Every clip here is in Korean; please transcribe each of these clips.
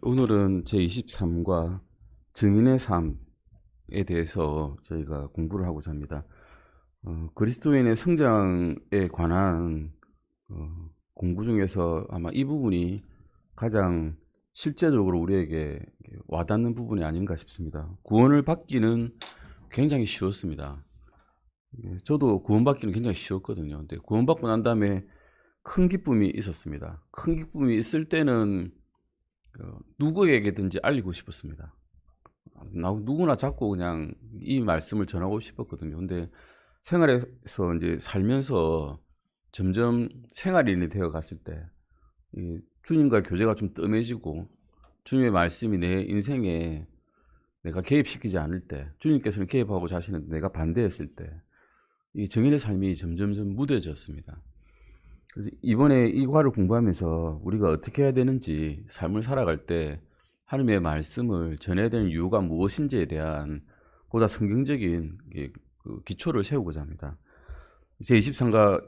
오늘은 제23과 증인의 삶에 대해서 저희가 공부를 하고자 합니다. 그리스도인의 성장에 관한 공부 중에서 아마 이 부분이 가장 실제적으로 우리에게 와닿는 부분이 아닌가 싶습니다. 구원을 받기는 굉장히 쉬웠습니다. 저도 구원받기는 굉장히 쉬웠거든요. 근데 구원받고 난 다음에 큰 기쁨이 있었습니다. 큰 기쁨이 있을 때는 누구에게든지 알리고 싶었습니다. 누구나 자꾸 그냥 이 말씀을 전하고 싶었거든요. 근데 생활에서 이제 살면서 점점 생활인이 되어 갔을 때 주님과의 교제가 좀 뜸해지고 주님의 말씀이 내 인생에 내가 개입시키지 않을 때, 주님께서는 개입하고 자신은 내가 반대했을 때 이 정인의 삶이 점점 무뎌졌습니다. 그래서 이번에 이 과를 공부하면서 우리가 어떻게 해야 되는지, 삶을 살아갈 때 하나님의 말씀을 전해야 되는 이유가 무엇인지에 대한 보다 성경적인 기초를 세우고자 합니다. 제23과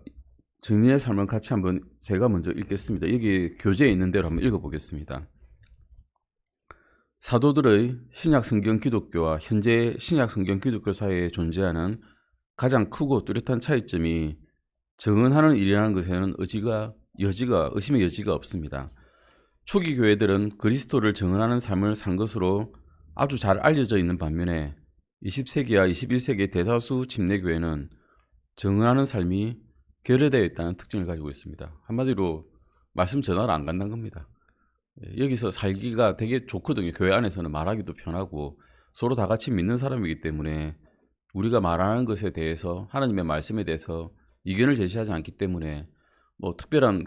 증인의 삶을 같이 한번 제가 먼저 읽겠습니다. 여기 교재에 있는 대로 한번 읽어보겠습니다. 사도들의 신약 성경 기독교와 현재 신약 성경 기독교 사이에 존재하는 가장 크고 뚜렷한 차이점이 증언하는 일이라는 것에는 의심의 여지가 없습니다. 초기 교회들은 그리스도를 증언하는 삶을 산 것으로 아주 잘 알려져 있는 반면에 20세기와 21세기의 대다수 침례교회는 증언하는 삶이 결여되어 있다는 특징을 가지고 있습니다. 한마디로 말씀 전하러 안 간다는 겁니다. 여기서 살기가 되게 좋거든요. 교회 안에서는 말하기도 편하고 서로 다 같이 믿는 사람이기 때문에 우리가 말하는 것에 대해서, 하나님의 말씀에 대해서 이견을 제시하지 않기 때문에 뭐 특별한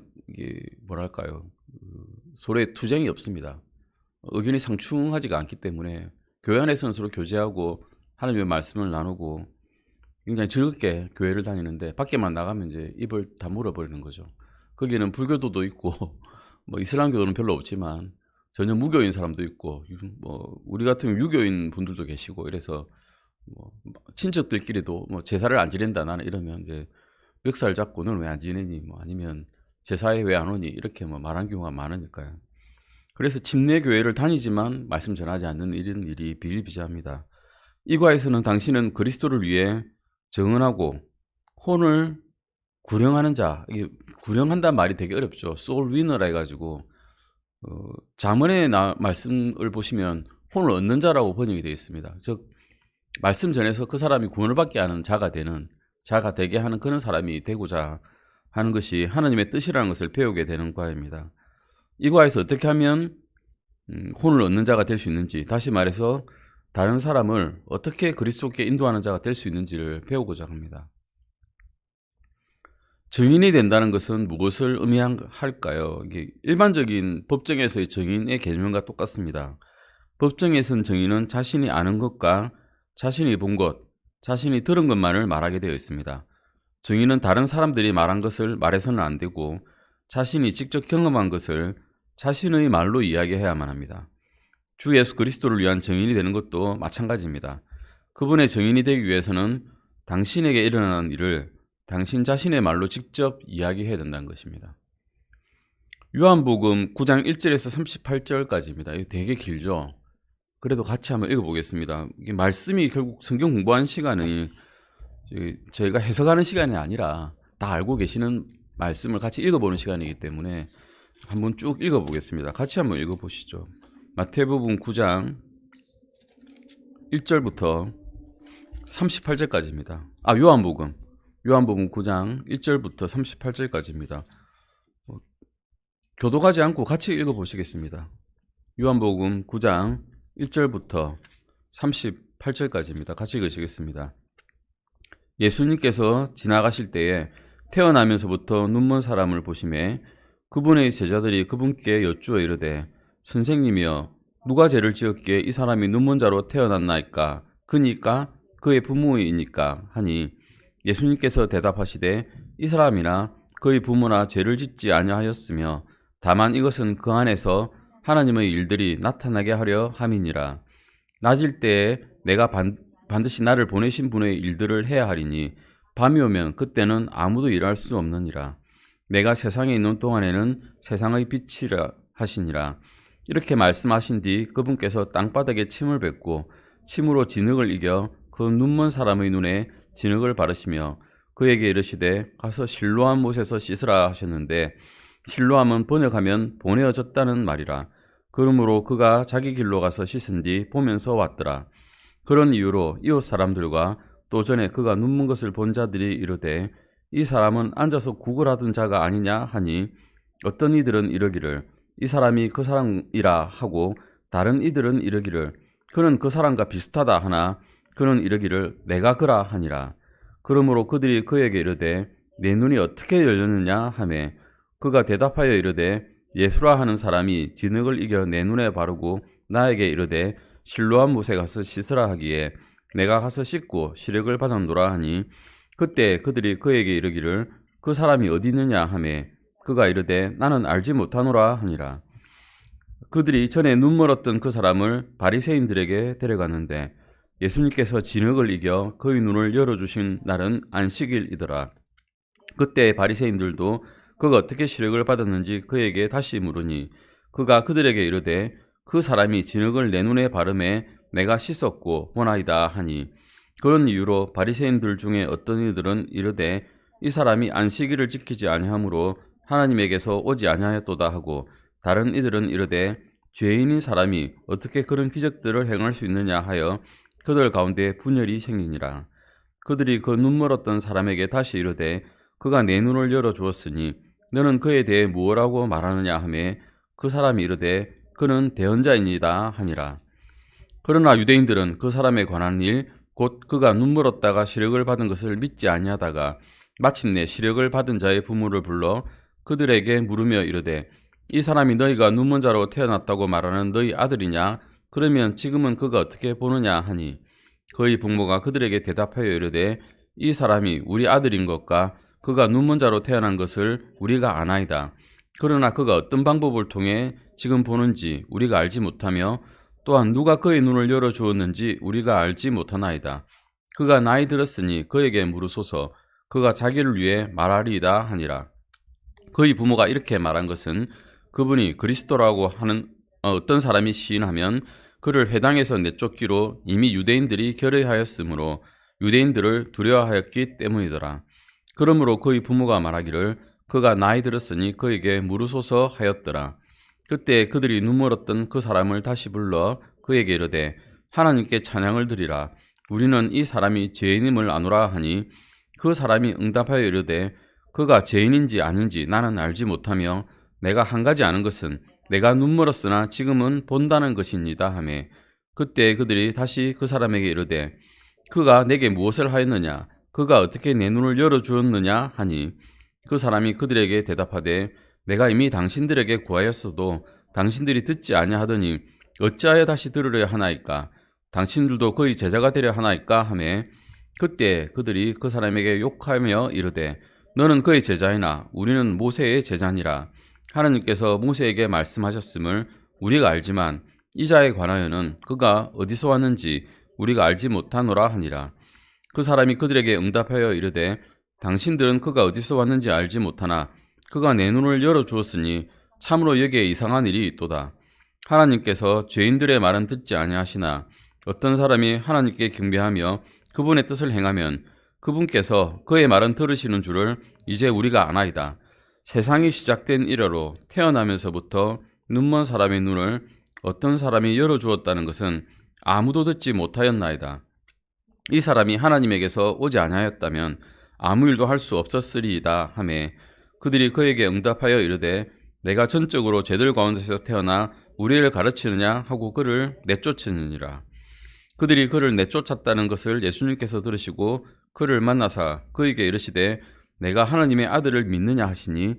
서로의 투쟁이 없습니다. 의견이 상충하지가 않기 때문에 교회 안에서는 서로 교제하고 하나님의 말씀을 나누고 굉장히 즐겁게 교회를 다니는데, 밖에만 나가면 이제 입을 다 물어버리는 거죠. 거기는 불교도도 있고 뭐 이슬람교도는 별로 없지만 전혀 무교인 사람도 있고, 뭐 우리 같은 유교인 분들도 계시고, 이래서 뭐 친척들끼리도 뭐 제사를 안 지낸다 나는 이러면 이제 멱살 잡고 너는 왜 안 지내니, 뭐 아니면 제사에 왜 안 오니, 이렇게 뭐 말하는 경우가 많으니까요. 그래서 침례교회를 다니지만 말씀 전하지 않는 이런 일이 비일비재합니다. 이 과에서는 당신은 그리스도를 위해 증언하고 혼을 구령하는 자, 이게 구령한다는 말이 되게 어렵죠. soul winner라 해가지고 잠언의 말씀을 보시면 혼을 얻는 자라고 번역이 되어 있습니다. 즉 말씀 전해서 그 사람이 구원을 받게 하는 자가 되게 하는 그런 사람이 되고자 하는 것이 하나님의 뜻이라는 것을 배우게 되는 과입니다. 이 과에서 어떻게 하면 혼을 얻는 자가 될 수 있는지, 다시 말해서 다른 사람을 어떻게 그리스도께 인도하는 자가 될 수 있는지를 배우고자 합니다. 증인이 된다는 것은 무엇을 의미할까요? 이게 일반적인 법정에서의 증인의 개념과 똑같습니다. 법정에서는 증인은 자신이 아는 것과 자신이 본 것, 자신이 들은 것만을 말하게 되어 있습니다. 증인은 다른 사람들이 말한 것을 말해서는 안 되고 자신이 직접 경험한 것을 자신의 말로 이야기해야만 합니다. 주 예수 그리스도를 위한 증인이 되는 것도 마찬가지입니다. 그분의 증인이 되기 위해서는 당신에게 일어나는 일을 당신 자신의 말로 직접 이야기해야 된다는 것입니다. 요한복음 9장 1절에서 38절까지입니다. 이거 되게 길죠? 그래도 같이 한번 읽어보겠습니다. 이게 말씀이 결국 성경 공부하는 시간이 저희가 해석하는 시간이 아니라 다 알고 계시는 말씀을 같이 읽어보는 시간이기 때문에 한번 쭉 읽어보겠습니다. 같이 한번 읽어보시죠. 마태복음 9장 1절부터 38절까지입니다. 요한복음 9장 1절부터 38절까지입니다. 교도하지 않고 같이 읽어보시겠습니다. 요한복음 9장 1절부터 38절까지입니다. 같이 읽으시겠습니다. 예수님께서 지나가실 때에 태어나면서부터 눈먼 사람을 보시매 그분의 제자들이 그분께 여쭈어 이르되 선생님이여 누가 죄를 지었기에 이 사람이 눈먼 자로 태어났나이까? 그니까 그의 부모이니까 하니 예수님께서 대답하시되 이 사람이나 그의 부모나 죄를 짓지 아니하였으며 다만 이것은 그 안에서 하나님의 일들이 나타나게 하려 함이니라. 낮일 때에 내가 반드시 나를 보내신 분의 일들을 해야 하리니 밤이 오면 그때는 아무도 일할 수 없느니라. 내가 세상에 있는 동안에는 세상의 빛이라 하시니라. 이렇게 말씀하신 뒤 그분께서 땅바닥에 침을 뱉고 침으로 진흙을 이겨 그 눈먼 사람의 눈에 진흙을 바르시며 그에게 이르시되 가서 실로암 못에서 씻으라 하셨는데, 실로암은 번역하면 보내어졌다는 말이라. 그러므로 그가 자기 길로 가서 씻은 뒤 보면서 왔더라. 그런 이유로 이웃 사람들과 또 전에 그가 눈먼 것을 본 자들이 이르되 이 사람은 앉아서 구걸하던 자가 아니냐 하니, 어떤 이들은 이르기를 이 사람이 그 사람이라 하고, 다른 이들은 이르기를 그는 그 사람과 비슷하다 하나, 그는 이르기를 내가 그라 하니라. 그러므로 그들이 그에게 이르되 내 눈이 어떻게 열렸느냐 하매, 그가 대답하여 이르되 예수라 하는 사람이 진흙을 이겨 내 눈에 바르고 나에게 이르되 실로암 못에 가서 씻으라 하기에 내가 가서 씻고 시력을 받았노라 하니, 그때 그들이 그에게 이르기를 그 사람이 어디 있느냐 하매, 그가 이르되 나는 알지 못하노라 하니라. 그들이 전에 눈 멀었던 그 사람을 바리새인들에게 데려갔는데 예수님께서 진흙을 이겨 그의 눈을 열어주신 날은 안식일이더라. 그때 바리새인들도 그가 어떻게 시력을 받았는지 그에게 다시 물으니, 그가 그들에게 이르되 그 사람이 진흙을 내 눈에 바르매 내가 씻었고 보나이다 하니, 그런 이유로 바리새인들 중에 어떤 이들은 이르되 이 사람이 안식일을 지키지 아니하므로 하나님에게서 오지 아니하였도다 하고, 다른 이들은 이르되 죄인인 사람이 어떻게 그런 기적들을 행할 수 있느냐 하여 그들 가운데 분열이 생기니라. 그들이 그 눈 멀었던 사람에게 다시 이르되 그가 내 눈을 열어 주었으니 너는 그에 대해 무엇라고 말하느냐 하매, 그 사람이 이르되 그는 대언자이니이다 하니라. 그러나 유대인들은 그 사람에 관한 일, 곧 그가 눈 멀었다가 시력을 받은 것을 믿지 아니하다가 마침내 시력을 받은 자의 부모를 불러 그들에게 물으며 이르되 이 사람이 너희가 눈먼 자로 태어났다고 말하는 너희 아들이냐? 그러면 지금은 그가 어떻게 보느냐 하니, 그의 부모가 그들에게 대답하여 이르되 이 사람이 우리 아들인 것과 그가 눈먼 자로 태어난 것을 우리가 아나이다. 그러나 그가 어떤 방법을 통해 지금 보는지 우리가 알지 못하며 또한 누가 그의 눈을 열어주었는지 우리가 알지 못하나이다. 그가 나이 들었으니 그에게 물으소서. 그가 자기를 위해 말하리이다 하니라. 그의 부모가 이렇게 말한 것은 그분이 그리스도라고 하는 어떤 사람이 시인하면 그를 회당에서 내쫓기로 이미 유대인들이 결의하였으므로 유대인들을 두려워하였기 때문이더라. 그러므로 그의 부모가 말하기를 그가 나이 들었으니 그에게 물으소서 하였더라. 그때 그들이 눈멀었던 그 사람을 다시 불러 그에게 이르되 하나님께 찬양을 드리라. 우리는 이 사람이 죄인임을 아노라 하니, 그 사람이 응답하여 이르되 그가 죄인인지 아닌지 나는 알지 못하며 내가 한 가지 아는 것은 내가 눈멀었으나 지금은 본다는 것입니다 하며, 그때 그들이 다시 그 사람에게 이르되 그가 내게 무엇을 하였느냐? 그가 어떻게 내 눈을 열어주었느냐 하니, 그 사람이 그들에게 대답하되 내가 이미 당신들에게 구하였어도 당신들이 듣지 아니하더니 어찌하여 다시 들으려 하나이까? 당신들도 그의 제자가 되려 하나이까 하며, 그때 그들이 그 사람에게 욕하며 이르되 너는 그의 제자이나 우리는 모세의 제자니라. 하나님께서 모세에게 말씀하셨음을 우리가 알지만 이 자에 관하여는 그가 어디서 왔는지 우리가 알지 못하노라 하니라. 그 사람이 그들에게 응답하여 이르되 당신들은 그가 어디서 왔는지 알지 못하나 그가 내 눈을 열어주었으니 참으로 여기에 이상한 일이 있도다. 하나님께서 죄인들의 말은 듣지 아니하시나 어떤 사람이 하나님께 경배하며 그분의 뜻을 행하면 그분께서 그의 말은 들으시는 줄을 이제 우리가 아나이다. 세상이 시작된 이래로 태어나면서부터 눈먼 사람의 눈을 어떤 사람이 열어주었다는 것은 아무도 듣지 못하였나이다. 이 사람이 하나님에게서 오지 아니하였다면 아무 일도 할 수 없었으리이다 하매, 그들이 그에게 응답하여 이르되 내가 전적으로 쟤들 가운데서 태어나 우리를 가르치느냐 하고 그를 내쫓으니라. 그들이 그를 내쫓았다는 것을 예수님께서 들으시고 그를 만나사 그에게 이르시되 내가 하나님의 아들을 믿느냐 하시니,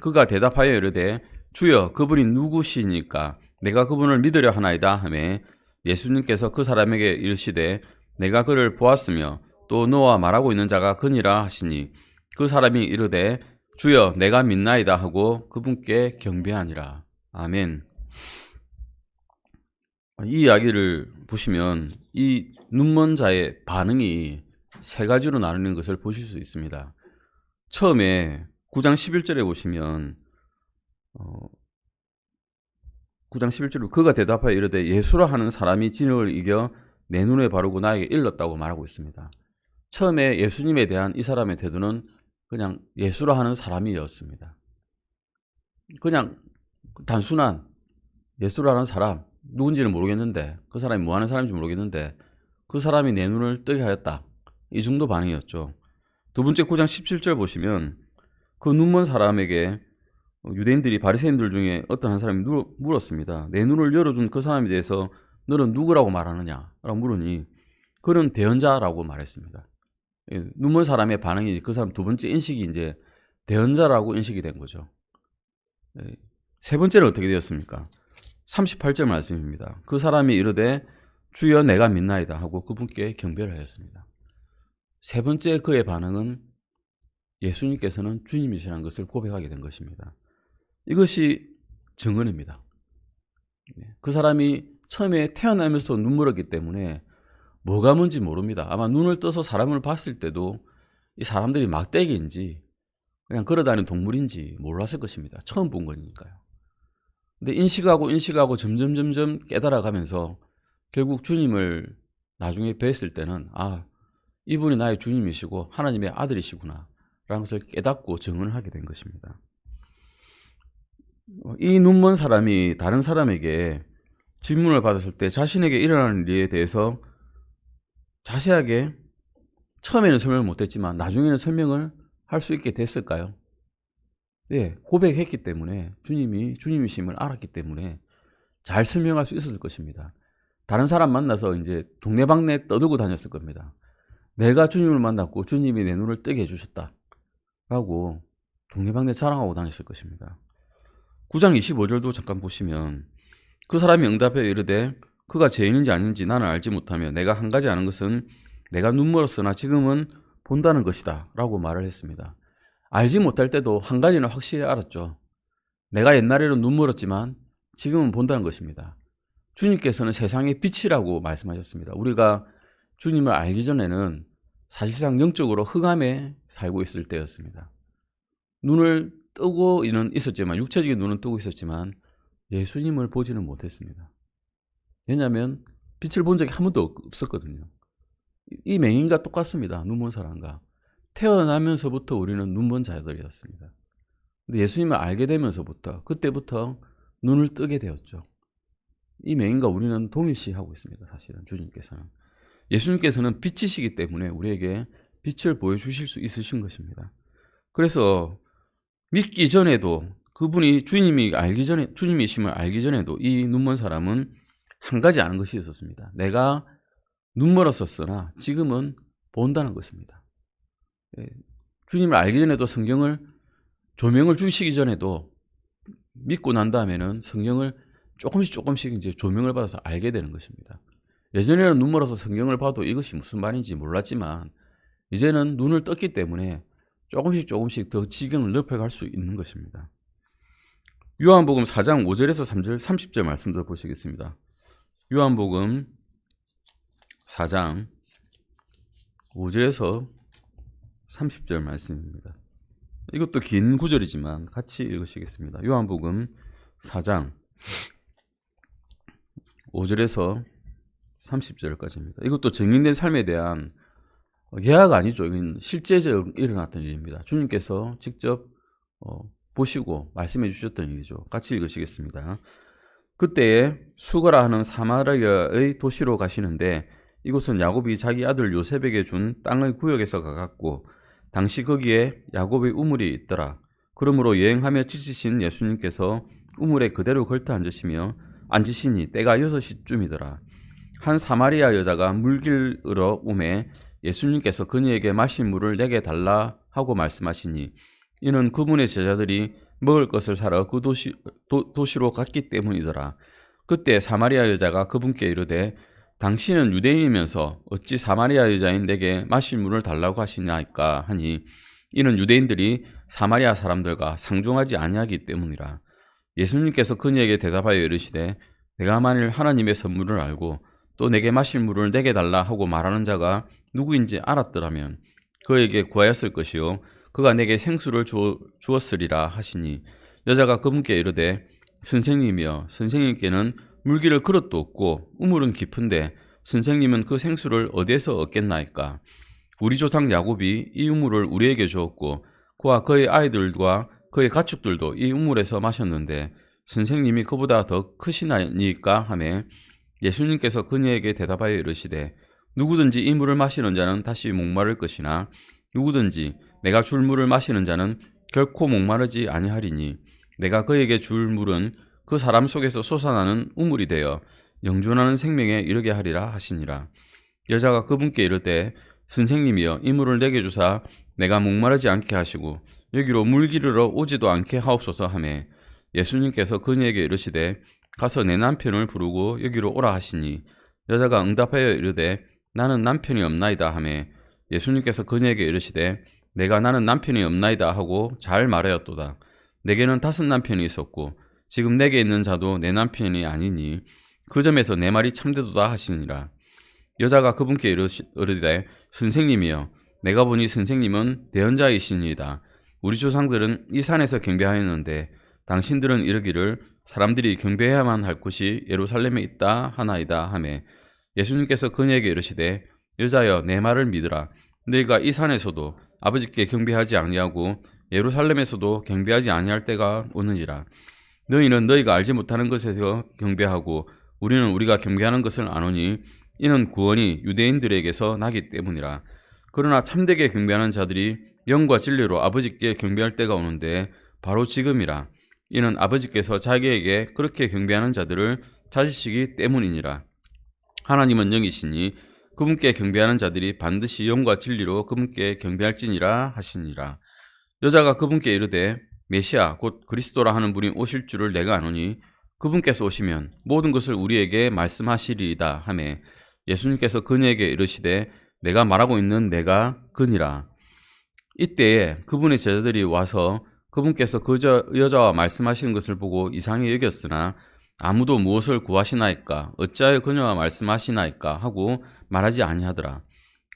그가 대답하여 이르되 주여 그분이 누구시니까 내가 그분을 믿으려 하나이다 하매, 예수님께서 그 사람에게 이르시되 내가 그를 보았으며 또 너와 말하고 있는 자가 그니라 하시니, 그 사람이 이르되 주여 내가 믿나이다 하고 그분께 경배하니라. 아멘. 이 이야기를 보시면 이 눈먼 자의 반응이 세 가지로 나누는 것을 보실 수 있습니다. 처음에 9장 11절에 보시면 9장 11절 그가 대답하여 이르되 예수라 하는 사람이 진흙을 이겨 내 눈에 바르고 나에게 일렀다고 말하고 있습니다. 처음에 예수님에 대한 이 사람의 태도는 그냥 예수라 하는 사람이었습니다. 그냥 단순한 예수라는 사람, 누군지는 모르겠는데 그 사람이 뭐 하는 사람인지 모르겠는데 그 사람이 내 눈을 뜨게 하였다. 이 정도 반응이었죠. 두 번째 9장 17절 보시면 그 눈먼 사람에게 유대인들이 바리새인들 중에 어떤 한 사람이 물었습니다. 내 눈을 열어준 그 사람에 대해서 너는 누구라고 말하느냐? 라고 물으니 그는 대언자라고 말했습니다. 눈먼 사람의 반응이 그 사람 두 번째 인식이 이제 대언자라고 인식이 된 거죠. 세 번째는 어떻게 되었습니까? 38절 말씀입니다. 그 사람이 이르되 주여 내가 믿나이다 하고 그분께 경배를 하였습니다. 세 번째 그의 반응은 예수님께서는 주님이시라는 것을 고백하게 된 것입니다. 이것이 증언입니다. 그 사람이 처음에 태어나면서 눈물었기 때문에 뭐가 뭔지 모릅니다. 아마 눈을 떠서 사람을 봤을 때도 이 사람들이 막대기인지 그냥 걸어다니는 동물인지 몰랐을 것입니다. 처음 본 거니까요. 근데 인식하고 점점 깨달아가면서 결국 주님을 나중에 뵀을 때는 아, 이분이 나의 주님이시고 하나님의 아들이시구나 라는 것을 깨닫고 증언을 하게 된 것입니다. 이 눈먼 사람이 다른 사람에게 질문을 받았을 때 자신에게 일어나는 일에 대해서 자세하게 처음에는 설명을 못했지만 나중에는 설명을 할 수 있게 됐을까요? 네, 고백했기 때문에 주님이 주님이심을 알았기 때문에 잘 설명할 수 있었을 것입니다. 다른 사람 만나서 이제 동네방네 떠들고 다녔을 겁니다. 내가 주님을 만났고 주님이 내 눈을 뜨게 해주셨다 라고 동네방네 자랑하고 다녔을 것입니다. 9장 25절도 잠깐 보시면 그 사람이 응답해 이르되 그가 죄인인지 아닌지 나는 알지 못하며 내가 한 가지 아는 것은 내가 눈멀었으나 지금은 본다는 것이다 라고 말을 했습니다. 알지 못할 때도 한 가지는 확실히 알았죠. 내가 옛날에는 눈멀었지만 지금은 본다는 것입니다. 주님께서는 세상의 빛이라고 말씀하셨습니다. 우리가 주님을 알기 전에는 사실상 영적으로 흑암에 살고 있을 때였습니다. 눈을 뜨고는 있었지만 육체적인 눈은 뜨고 있었지만 예수님을 보지는 못했습니다. 왜냐하면 빛을 본 적이 한 번도 없었거든요. 이 맹인과 똑같습니다. 눈먼 사람과. 태어나면서부터 우리는 눈먼 자들이었습니다. 근데 예수님을 알게 되면서부터 그때부터 눈을 뜨게 되었죠. 이 맹인과 우리는 동일시하고 있습니다. 사실은 주님께서는. 예수님께서는 빛이시기 때문에 우리에게 빛을 보여주실 수 있으신 것입니다. 그래서 믿기 전에도 그분이 주님이심을 알기 전에도 이 눈먼 사람은 한 가지 아는 것이 있었습니다. 내가 눈멀었었으나 지금은 본다는 것입니다. 주님을 알기 전에도 성경을 조명을 주시기 전에도 믿고 난 다음에는 성경을 조금씩 이제 조명을 받아서 알게 되는 것입니다. 예전에는 눈멀어서 성경을 봐도 이것이 무슨 말인지 몰랐지만 이제는 눈을 떴기 때문에 조금씩 더 지경을 넓혀갈 수 있는 것입니다. 요한복음 4장 5절에서 3절 30절 말씀도 보시겠습니다. 요한복음 4장 5절에서 30절 말씀입니다. 이것도 긴 구절이지만 같이 읽으시겠습니다. 요한복음 4장 5절에서 30절까지입니다. 이것도 증인된 삶에 대한 예화가 아니죠. 이건 실제적으로 일어났던 일입니다. 주님께서 직접 보시고 말씀해 주셨던 일이죠. 같이 읽으시겠습니다. 그때에 수거라 하는 사마리아의 도시로 가시는데 이곳은 야곱이 자기 아들 요셉에게 준 땅의 구역에서 가깝고 당시 거기에 야곱의 우물이 있더라. 그러므로 여행하며 지치신 예수님께서 우물에 그대로 걸터 앉으시니 때가 6시쯤이더라. 한 사마리아 여자가 물길으로 오매 예수님께서 그녀에게 마실 물을 내게 달라 하고 말씀하시니 이는 그분의 제자들이 먹을 것을 사러 그 도시로 갔기 때문이더라. 그때 사마리아 여자가 그분께 이르되 당신은 유대인이면서 어찌 사마리아 여자인 내게 마실 물을 달라고 하시나이까 하니 이는 유대인들이 사마리아 사람들과 상종하지 아니하기 때문이라. 예수님께서 그녀에게 대답하여 이르시되 내가 만일 하나님의 선물을 알고 또 내게 마실 물을 내게 달라 하고 말하는 자가 누구인지 알았더라면 그에게 구하였을 것이요 그가 내게 생수를 주었으리라 하시니 여자가 그분께 이르되 선생님이여, 선생님께는 물기를 그릇도 없고 우물은 깊은데 선생님은 그 생수를 어디에서 얻겠나이까? 우리 조상 야곱이 이 우물을 우리에게 주었고 그와 그의 아이들과 그의 가축들도 이 우물에서 마셨는데 선생님이 그보다 더 크시나이까 하매 예수님께서 그녀에게 대답하여 이르시되 누구든지 이 물을 마시는 자는 다시 목마를 것이나 누구든지 내가 줄 물을 마시는 자는 결코 목마르지 아니하리니 내가 그에게 줄 물은 그 사람 속에서 솟아나는 우물이 되어 영존하는 생명에 이르게 하리라 하시니라. 여자가 그분께 이르되 선생님이여 이 물을 내게 주사 내가 목마르지 않게 하시고 여기로 물 기르러 오지도 않게 하옵소서 하매 예수님께서 그녀에게 이르시되 가서 내 남편을 부르고 여기로 오라 하시니 여자가 응답하여 이르되 나는 남편이 없나이다 하매 예수님께서 그녀에게 이르시되 내가 나는 남편이 없나이다 하고 잘 말하였도다. 내게는 5 남편이 있었고 지금 내게 있는 자도 내 남편이 아니니 그 점에서 내 말이 참되도다 하시니라. 여자가 그분께 이르되 선생님이여 내가 보니 선생님은 대언자이시니이다. 우리 조상들은 이 산에서 경배하였는데 당신들은 이르기를 사람들이 경배해야만 할 곳이 예루살렘에 있다 하나이다 하매 예수님께서 그녀에게 이르시되 여자여 내 말을 믿으라. 너희가 이 산에서도 아버지께 경배하지 아니하고 예루살렘에서도 경배하지 아니할 때가 오느니라. 너희는 너희가 알지 못하는 것에서 경배하고 우리는 우리가 경배하는 것을 아노니 이는 구원이 유대인들에게서 나기 때문이라. 그러나 참되게 경배하는 자들이 영과 진리로 아버지께 경배할 때가 오는데 바로 지금이라. 이는 아버지께서 자기에게 그렇게 경배하는 자들을 찾으시기 때문이니라. 하나님은 영이시니 그분께 경배하는 자들이 반드시 영과 진리로 그분께 경배할지니라 하시니라. 여자가 그분께 이르되 메시아 곧 그리스도라 하는 분이 오실 줄을 내가 아노니 그분께서 오시면 모든 것을 우리에게 말씀하시리이다 하매 예수님께서 그녀에게 이르시되 내가 말하고 있는 내가 그니라. 이때에 그분의 제자들이 와서 그분께서 그 여자와 말씀하시는 것을 보고 이상히 여겼으나 아무도 무엇을 구하시나이까 어찌하여 그녀와 말씀하시나이까 하고 말하지 아니하더라.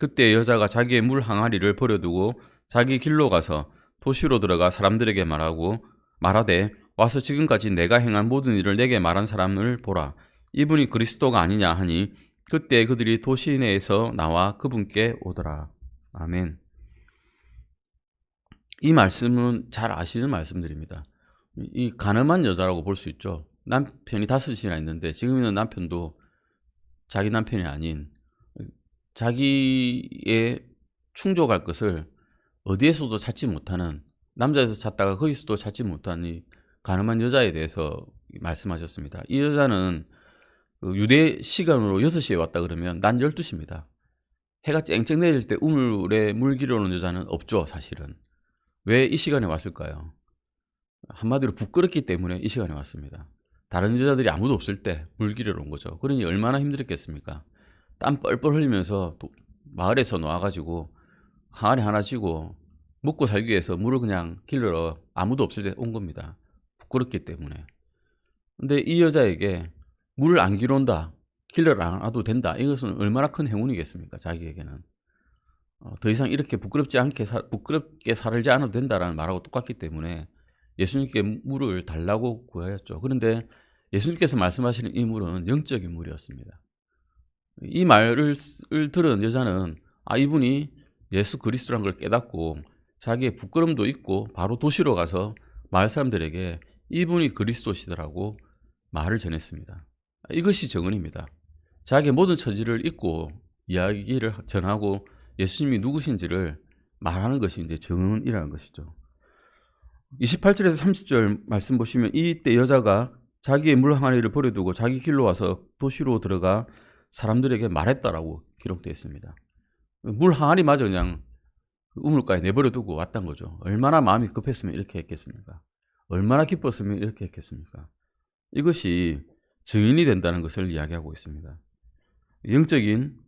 그때 여자가 자기의 물 항아리를 버려두고 자기 길로 가서 도시로 들어가 사람들에게 말하되 와서 지금까지 내가 행한 모든 일을 내게 말한 사람을 보라. 이분이 그리스도가 아니냐 하니 그때 그들이 도시 내에서 나와 그분께 오더라. 아멘. 이 말씀은 잘 아시는 말씀들입니다. 이 가늠한 여자라고 볼 수 있죠. 남편이 5이나 있는데 지금 있는 남편도 자기 남편이 아닌 자기의 충족할 것을 어디에서도 찾지 못하는 남자에서 찾다가 거기서도 찾지 못하는 이 가늠한 여자에 대해서 말씀하셨습니다. 이 여자는 유대 시간으로 6시에 왔다 그러면 난 12시입니다. 해가 쨍쨍 내릴 때 우물에 물 기르러 오는 여자는 없죠, 사실은. 왜 이 시간에 왔을까요? 한마디로 부끄럽기 때문에 이 시간에 왔습니다. 다른 여자들이 아무도 없을 때 물 기르러 온 거죠. 그러니 얼마나 힘들었겠습니까? 땀 뻘뻘 흘리면서 마을에서 나와가지고 항아리 하나 쥐고 먹고 살기 위해서 물을 그냥 길러 아무도 없을 때 온 겁니다. 부끄럽기 때문에. 근데 이 여자에게 물을 안 길어온다, 길러 안 와도 된다, 이것은 얼마나 큰 행운이겠습니까? 자기에게는. 더 이상 이렇게 부끄럽게 살지 않아도 된다라는 말하고 똑같기 때문에 예수님께 물을 달라고 구하였죠. 그런데 예수님께서 말씀하시는 이 물은 영적인 물이었습니다. 이 말을 들은 여자는 이분이 예수 그리스도란 걸 깨닫고 자기의 부끄럼도 있고 바로 도시로 가서 마을 사람들에게 이분이 그리스도시더라고 말을 전했습니다. 이것이 정언입니다. 자기의 모든 처지를 잊고 이야기를 전하고 예수님이 누구신지를 말하는 것이 이제 정언이라는 것이죠. 28절에서 30절 말씀 보시면 이때 여자가 자기의 물 항아리를 버려두고 자기 길로 와서 도시로 들어가 사람들에게 말했다라고 기록되어 있습니다. 물 항아리마저 그냥 우물가에 내버려두고 왔단 거죠. 얼마나 마음이 급했으면 이렇게 했겠습니까? 얼마나 기뻤으면 이렇게 했겠습니까? 이것이 증인이 된다는 것을 이야기하고 있습니다. 영적인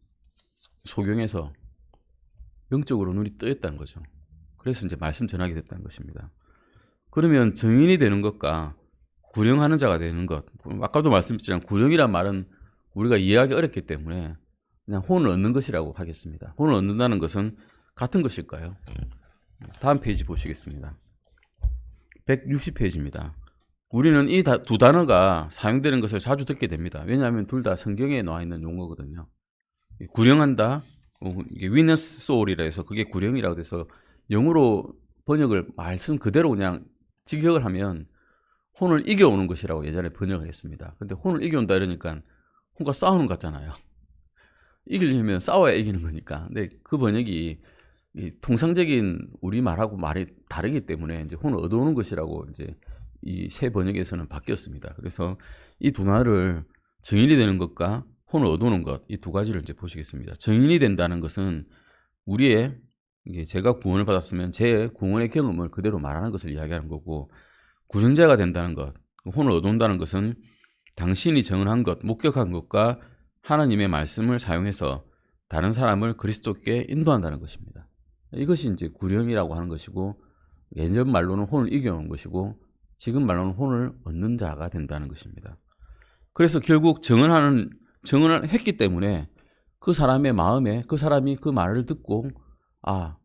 소경에서 영적으로 눈이 뜨였다는 거죠. 그래서 이제 말씀 전하게 됐다는 것입니다. 그러면 증인이 되는 것과 구령하는 자가 되는 것, 아까도 말씀드렸지만 구령이란 말은 우리가 이해하기 어렵기 때문에 그냥 혼을 얻는 것이라고 하겠습니다. 혼을 얻는다는 것은 같은 것일까요? 다음 페이지 보시겠습니다. 160페이지입니다. 우리는 이 두 단어가 사용되는 것을 자주 듣게 됩니다. 왜냐하면 둘 다 성경에 나와 있는 용어거든요. 구령한다, 이게 위너스 소울이라 해서 그게 구령이라고 돼서 영어로 번역을 말씀 그대로 그냥 직역을 하면 혼을 이겨오는 것이라고 예전에 번역을 했습니다. 근데 혼을 이겨온다 이러니까 혼과 싸우는 것 같잖아요. 이기려면 싸워야 이기는 거니까. 근데 그 번역이 이 통상적인 우리 말하고 말이 다르기 때문에 이제 혼을 얻어오는 것이라고 이제 이 새 번역에서는 바뀌었습니다. 그래서 이 두 말을 증인이 되는 것과 혼을 얻어오는 것, 이 두 가지를 이제 보시겠습니다. 증인이 된다는 것은 우리의 이게 제가 구원을 받았으면 제 구원의 경험을 그대로 말하는 것을 이야기하는 거고, 구정자가 된다는 것, 혼을 얻어온다는 것은 당신이 증언한 것, 목격한 것과 하나님의 말씀을 사용해서 다른 사람을 그리스도께 인도한다는 것입니다. 이것이 이제 구령이라고 하는 것이고, 예전 말로는 혼을 이겨오는 것이고, 지금 말로는 혼을 얻는 자가 된다는 것입니다. 그래서 결국 증언을 했기 때문에 그 사람의 마음에 그 사람이 그 말을 듣고 아,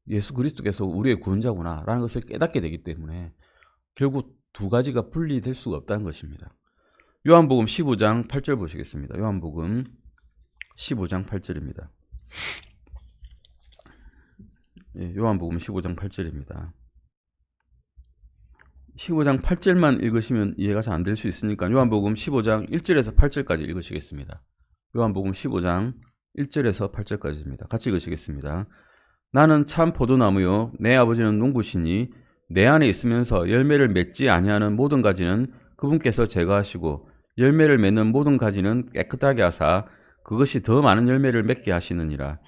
예수 그리스도께서 우리의 구원자구나 라는 것을 깨닫게 되기 때문에 결국 두 가지가 분리될 수가 없다는 것입니다. 요한복음 15장 8절 보시겠습니다. 요한복음 15장 8절입니다. 요한복음 15장 8절입니다. 15장 8절만 읽으시면 이해가 잘 안 될 수 있으니까 요한복음 15장 1절에서 8절까지 읽으시겠습니다. 요한복음 15장 1절에서 8절까지입니다. 같이 읽으시겠습니다. 나는 참 포도나무요 내 아버지는 농부시니 내 안에 있으면서 열매를 맺지 아니하는 모든 가지는 그분께서 제거하시고 열매를 맺는 모든 가지는 깨끗하게 하사 그것이 더 많은 열매를 맺게 하시느니라.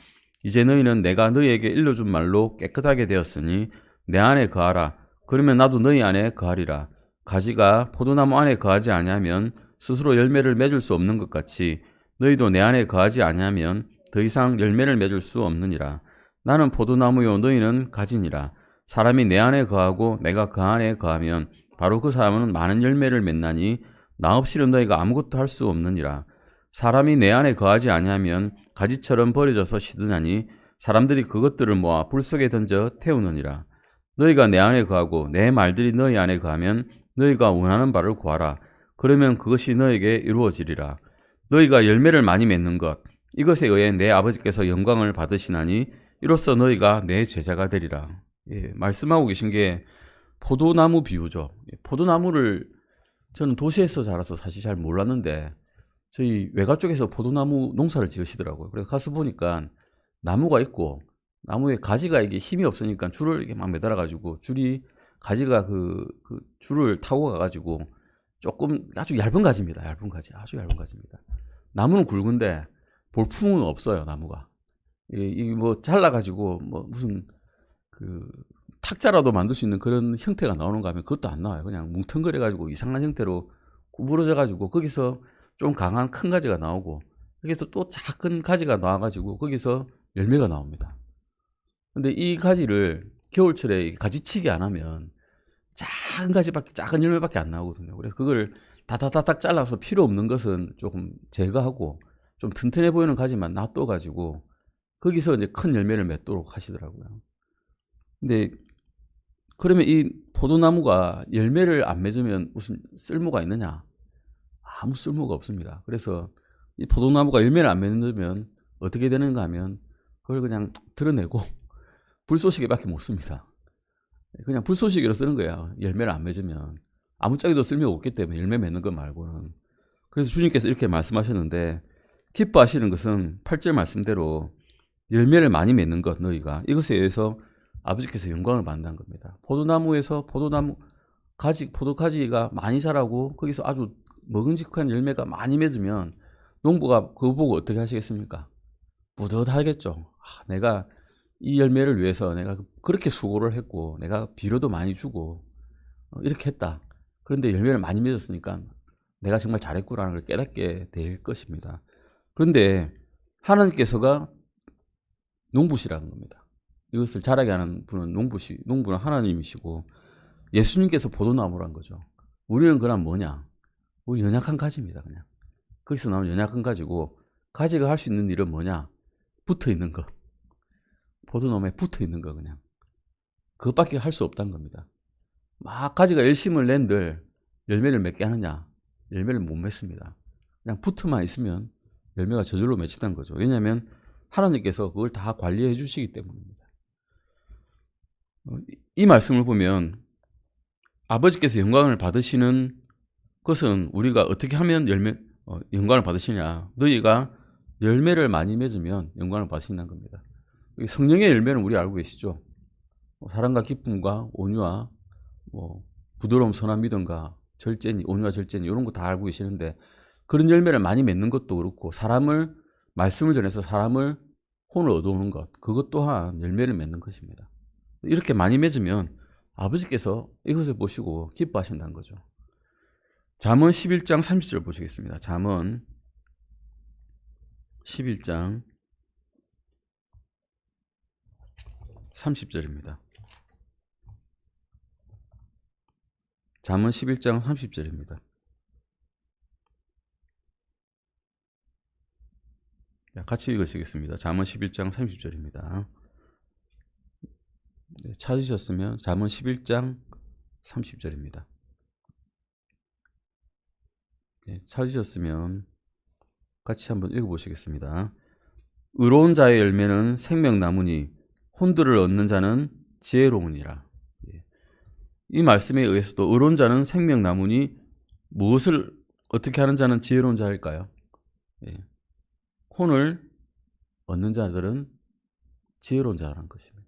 이제 너희는 내가 너희에게 일러준 말로 깨끗하게 되었으니 내 안에 거하라. 그러면 나도 너희 안에 거하리라. 가지가 포도나무 안에 거하지 아니하면 스스로 열매를 맺을 수 없는 것 같이 너희도 내 안에 거하지 아니하면 더 이상 열매를 맺을 수 없느니라. 나는 포도나무요 너희는 가지니라. 사람이 내 안에 거하고 내가 그 안에 거하면 바로 그 사람은 많은 열매를 맺나니 나 없이는 너희가 아무것도 할 수 없느니라. 사람이 내 안에 거하지 아니하면 가지처럼 버려져서 시드나니 사람들이 그것들을 모아 불 속에 던져 태우느니라. 너희가 내 안에 거하고 내 말들이 너희 안에 거하면 너희가 원하는 바를 구하라. 그러면 그것이 너에게 이루어지리라. 너희가 열매를 많이 맺는 것 이것에 의해 내 아버지께서 영광을 받으시나니 이로써 너희가 내 제자가 되리라. 말씀하고 계신 게 포도나무 비유죠. 포도나무를 저는 도시에서 자라서 사실 잘 몰랐는데 저희 외가 쪽에서 포도나무 농사를 지으시더라고요. 그래서 가서 보니까 나무가 있고 나무에 가지가 이게 힘이 없으니까 줄을 이렇게 막 매달아가지고 가지가 그 줄을 타고 가가지고 조금 아주 얇은 가지입니다. 얇은 가지, 아주 얇은 가지입니다. 나무는 굵은데 볼품은 없어요. 나무가 이 뭐 잘라가지고 뭐 무슨 그 탁자라도 만들 수 있는 그런 형태가 나오는가 하면 그것도 안 나와요. 그냥 뭉텅거려가지고 이상한 형태로 구부러져가지고 거기서 좀 강한 큰 가지가 나오고 거기서 또 작은 가지가 나와가지고 거기서 열매가 나옵니다. 근데 이 가지를 겨울철에 가지치기 안 하면 작은 열매밖에 안 나오거든요. 그래서 그걸 다다다닥 잘라서 필요 없는 것은 조금 제거하고 좀 튼튼해 보이는 가지만 놔둬가지고 거기서 이제 큰 열매를 맺도록 하시더라고요. 근데 그러면 이 포도나무가 열매를 안 맺으면 무슨 쓸모가 있느냐? 아무 쓸모가 없습니다. 그래서 이 포도나무가 열매를 안 맺으면 어떻게 되는가 하면 그걸 그냥 드러내고 불쏘시개밖에 못 씁니다. 그냥 불쏘시개로 쓰는 거야. 열매를 안 맺으면 아무짝에도 쓸모가 없기 때문에 열매 맺는 것 말고는. 그래서 주님께서 이렇게 말씀하셨는데 기뻐하시는 것은 8절 말씀대로 열매를 많이 맺는 것 너희가 이것에 의해서 아버지께서 영광을 받는다는 겁니다. 포도나무에서 포도가지가 많이 자라고 거기서 아주 먹음직한 열매가 많이 맺으면 농부가 그거 보고 어떻게 하시겠습니까? 뿌듯하겠죠. 내가 이 열매를 위해서 내가 그렇게 수고를 했고 내가 비료도 많이 주고 이렇게 했다. 그런데 열매를 많이 맺었으니까 내가 정말 잘했구나라는 걸 깨닫게 될 것입니다. 그런데 하나님께서가 농부시라는 겁니다. 이것을 자라게 하는 분은 농부는 하나님이시고 예수님께서 포도나무란 거죠. 우리는 그럼 뭐냐? 우리 연약한 가지입니다. 그냥 거기서 나온 연약한 가지고 가지가 할 수 있는 일은 뭐냐? 붙어 있는 거. 포도나무에 붙어 있는 거 그냥 그것밖에 할 수 없다는 겁니다. 막 가지가 열심을 낸들 열매를 맺게 하느냐? 열매를 못 맺습니다. 그냥 붙어만 있으면 열매가 저절로 맺힌다는 거죠. 왜냐하면 하나님께서 그걸 다 관리해 주시기 때문입니다. 이 말씀을 보면 아버지께서 영광을 받으시는 것은 우리가 어떻게 하면 영광을 받으시냐? 너희가 열매를 많이 맺으면 영광을 받으신다는 겁니다. 성령의 열매는 우리 알고 계시죠? 사랑과 기쁨과 온유와 부드러움, 선한 믿음과 절제니, 온유와 절제니 이런 거 다 알고 계시는데 그런 열매를 많이 맺는 것도 그렇고 말씀을 전해서 사람을 혼을 얻어오는 것, 그것 또한 열매를 맺는 것입니다. 이렇게 많이 맺으면 아버지께서 이것을 보시고 기뻐하신다는 거죠. 잠언 11장 30절 보시겠습니다. 잠언 11장 30절입니다. 잠언 11장 30절입니다. 같이 읽으시겠습니다. 잠언 11장 30절입니다. 네, 찾으셨으면 잠언 11장 30절입니다. 네, 찾으셨으면 같이 한번 읽어보시겠습니다. 의로운 자의 열매는 생명나무니 혼들을 얻는 자는 지혜로우니라. 이 말씀에 의해서도 의로운 자는 생명나무니 무엇을 어떻게 하는 자는 지혜로운 자일까요? 혼을 얻는 자들은 지혜로운 자라는 것입니다.